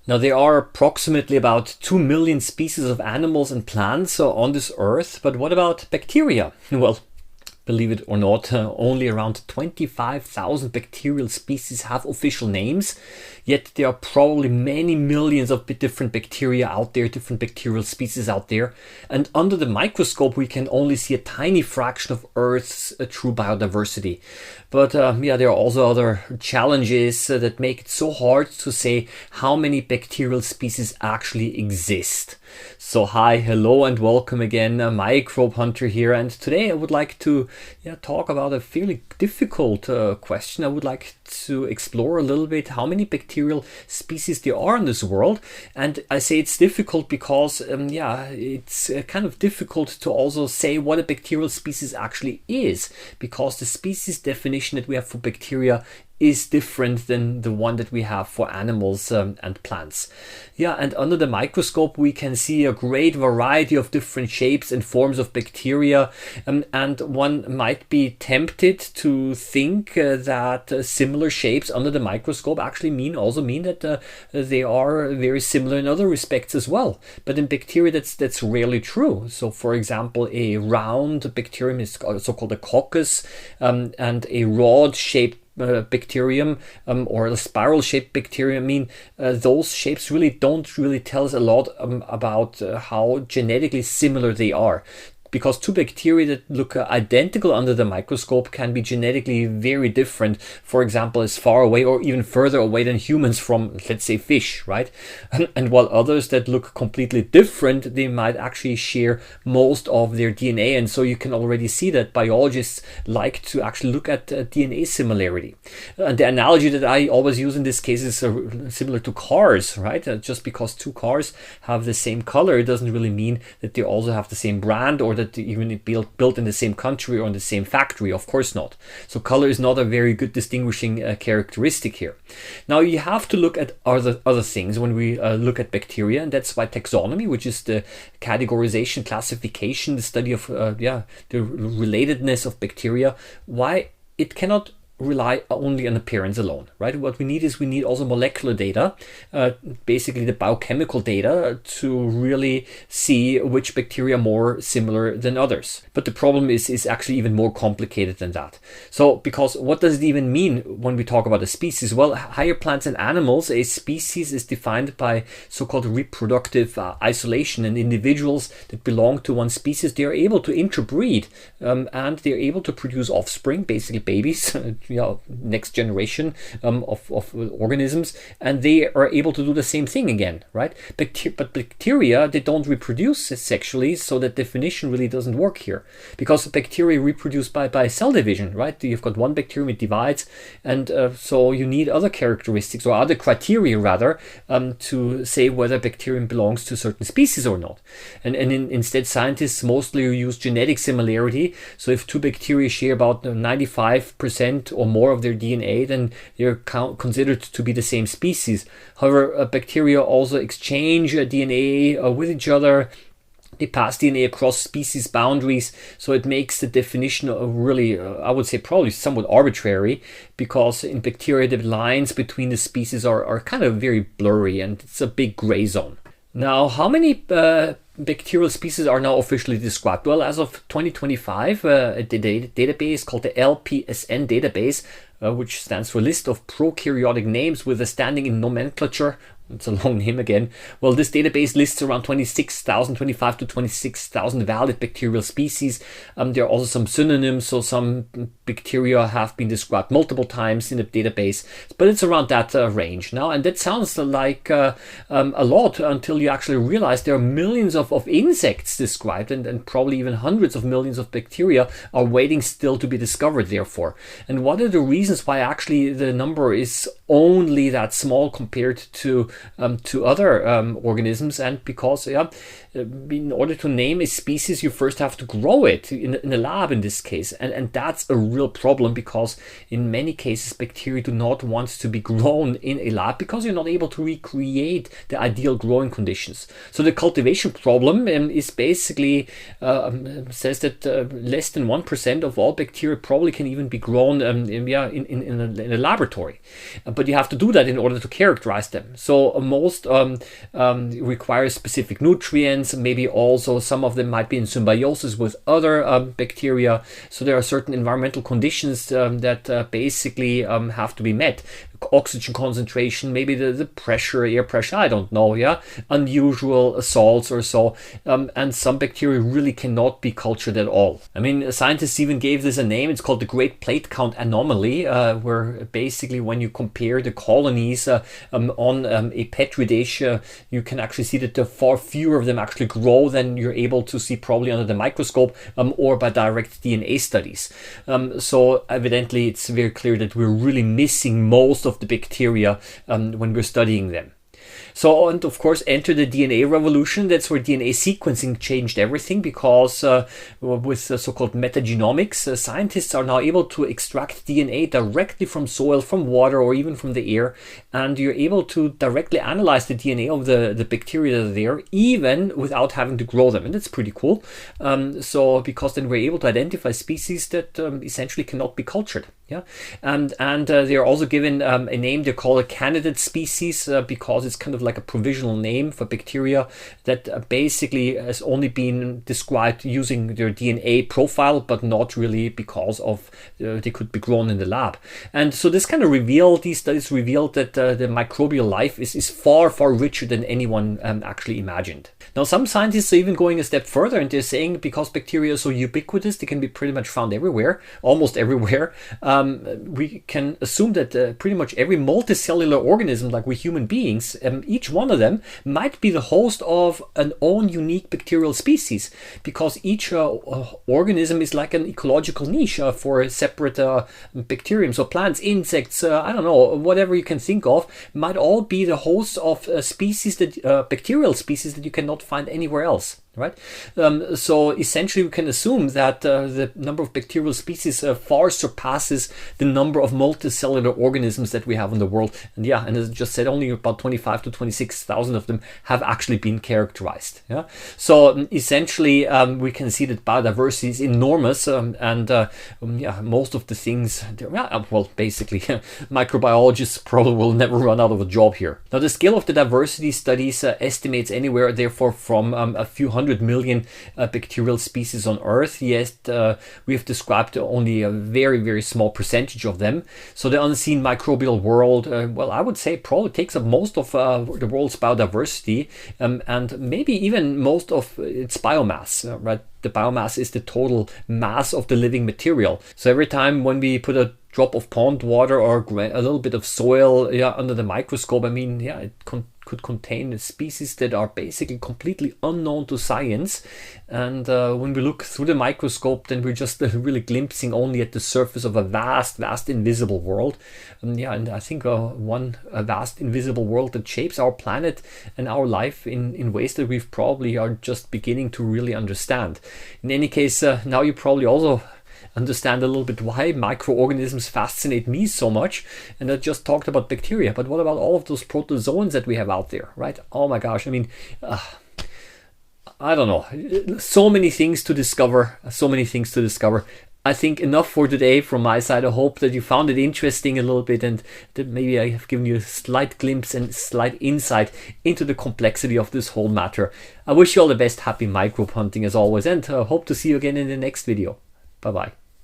Now, there are approximately about 2 million species of animals and plants on this earth, but what about bacteria? Well, believe it or not, only around 25,000 bacterial species have official names, yet there are probably many millions of different bacteria out there, different bacterial species out there, and under the microscope we can only see a tiny fraction of Earth's true biodiversity. But there are also other challenges that make it so hard to say how many bacterial species actually exist. So hi, hello and welcome again, Microbehunter here, and today I would like to talk about a fairly difficult question. I would like to explore a little bit how many bacterial species there are in this world. And I say it's difficult because it's kind of difficult to also say what a bacterial species actually is, because the species definition that we have for bacteria is different than the one that we have for animals and plants. And under the microscope we can see a great variety of different shapes and forms of bacteria, and one might be tempted to think that similar shapes under the microscope actually mean that they are very similar in other respects as well. But in bacteria that's rarely true. So for example, a round bacterium is also called a coccus, and a rod-shaped bacterium or a spiral-shaped bacterium. Those shapes really don't tell us a lot about how genetically similar they are, because two bacteria that look identical under the microscope can be genetically very different, for example, as far away or even further away than humans from, let's say, fish, right? And while others that look completely different, they might actually share most of their DNA. And so you can already see that biologists like to actually look at DNA similarity. And the analogy that I always use in this case is similar to cars, right? Just because two cars have the same color, it doesn't really mean that they also have the same brand, or that even built in the same country or in the same factory. Of course not. So color is not a very good distinguishing characteristic here. Now you have to look at other things when we look at bacteria, and that's why taxonomy, which is the categorization, classification, the study of the relatedness of bacteria, why it cannot rely only on appearance alone, right? What we need also molecular data, basically the biochemical data, to really see which bacteria are more similar than others. But the problem is actually even more complicated than that. So, because what does it even mean when we talk about a species? Well, higher plants and animals, a species is defined by so-called reproductive isolation, and individuals that belong to one species, they are able to interbreed, and they're able to produce offspring, basically babies, next generation of organisms, and they are able to do the same thing again, right? But bacteria, they don't reproduce sexually, so that definition really doesn't work here, because bacteria reproduce by cell division, right? You've got one bacterium, it divides, and so you need other characteristics, or other criteria rather, to say whether a bacterium belongs to a certain species or not. And instead, scientists mostly use genetic similarity. So if two bacteria share about 95% or more of their DNA, then they're considered to be the same species. However, bacteria also exchange DNA with each other. They pass DNA across species boundaries, so it makes the definition of really, I would say, probably somewhat arbitrary, because in bacteria the lines between the species are kind of very blurry, and it's a big gray zone. Now, how many bacterial species are now officially described? Well, as of 2025, a database called the LPSN database, which stands for List of Prokaryotic Names with a standing in nomenclature. It's a long name again. Well, this database lists around 25 to 26,000 valid bacterial species. There are also some synonyms, so some bacteria have been described multiple times in the database, but it's around that range now. And that sounds like a lot until you actually realize there are millions of insects described, and probably even hundreds of millions of bacteria are waiting still to be discovered, therefore. And what are the reasons why actually the number is only that small compared to other organisms? And because in order to name a species, you first have to grow it in a lab in this case, and that's a real problem, because in many cases bacteria do not want to be grown in a lab because you're not able to recreate the ideal growing conditions. So the cultivation problem is basically says that less than 1% of all bacteria probably can even be grown in a laboratory, but you have to do that in order to characterize them. So So most require specific nutrients. Maybe also some of them might be in symbiosis with other bacteria. So there are certain environmental conditions that basically have to be met. Oxygen concentration, maybe the pressure, air pressure, I don't know, yeah, unusual salts or so, and some bacteria really cannot be cultured at all. I mean, scientists even gave this a name. It's called the Great Plate Count Anomaly, where basically when you compare the colonies on a petri dish, you can actually see that there are far fewer of them actually grow than you're able to see probably under the microscope or by direct DNA studies. So evidently it's very clear that we're really missing most of the bacteria when we're studying them. So, and of course, enter the DNA revolution. That's where DNA sequencing changed everything, because with so-called metagenomics, scientists are now able to extract DNA directly from soil, from water, or even from the air. And you're able to directly analyze the DNA of the bacteria that are there, even without having to grow them. And that's pretty cool. So, because then we're able to identify species that essentially cannot be cultured. Yeah, and they are also given a name. They call it candidate species because it's kind of like a provisional name for bacteria that basically has only been described using their DNA profile, but not really because of they could be grown in the lab. And so this kind of revealed, these studies revealed that the microbial life is far, far richer than anyone actually imagined. Now, some scientists are even going a step further, and they're saying because bacteria are so ubiquitous, they can be pretty much found everywhere, almost everywhere. We can assume that pretty much every multicellular organism, like we human beings, each one of them might be the host of an own unique bacterial species, because each organism is like an ecological niche for a separate bacterium. So plants, insects, I don't know, whatever you can think of, might all be the hosts of species that bacterial species that you cannot find anywhere else. Right, so essentially we can assume that the number of bacterial species far surpasses the number of multicellular organisms that we have in the world. And yeah, and as I just said, only about 25 to 26,000 of them have actually been characterized. Yeah, so essentially we can see that biodiversity is enormous, and yeah, most of the things, well, basically microbiologists probably will never run out of a job here. Now, the scale of the diversity studies estimates anywhere, therefore, from a few hundred million bacterial species on Earth, yet we have described only a very, very small percentage of them. So the unseen microbial world, well, I would say probably takes up most of the world's biodiversity, and maybe even most of its biomass, right? The biomass is the total mass of the living material. So every time when we put a drop of pond water or a little bit of soil under the microscope, I mean, yeah, it could contain species that are basically completely unknown to science. And when we look through the microscope, then we're just really glimpsing only at the surface of a vast, vast invisible world. And I think a vast invisible world that shapes our planet and our life in ways that we probably are just beginning to really understand. In any case, now you probably also understand a little bit why microorganisms fascinate me so much. And I just talked about bacteria, but what about all of those protozoans that we have out there, right? Oh my gosh, I mean, I don't know, so many things to discover, I think enough for today from my side. I hope that you found it interesting a little bit, and that maybe I have given you a slight glimpse and slight insight into the complexity of this whole matter. I wish you all the best. Happy microbe hunting as always, and hope to see you again in the next video. Bye bye.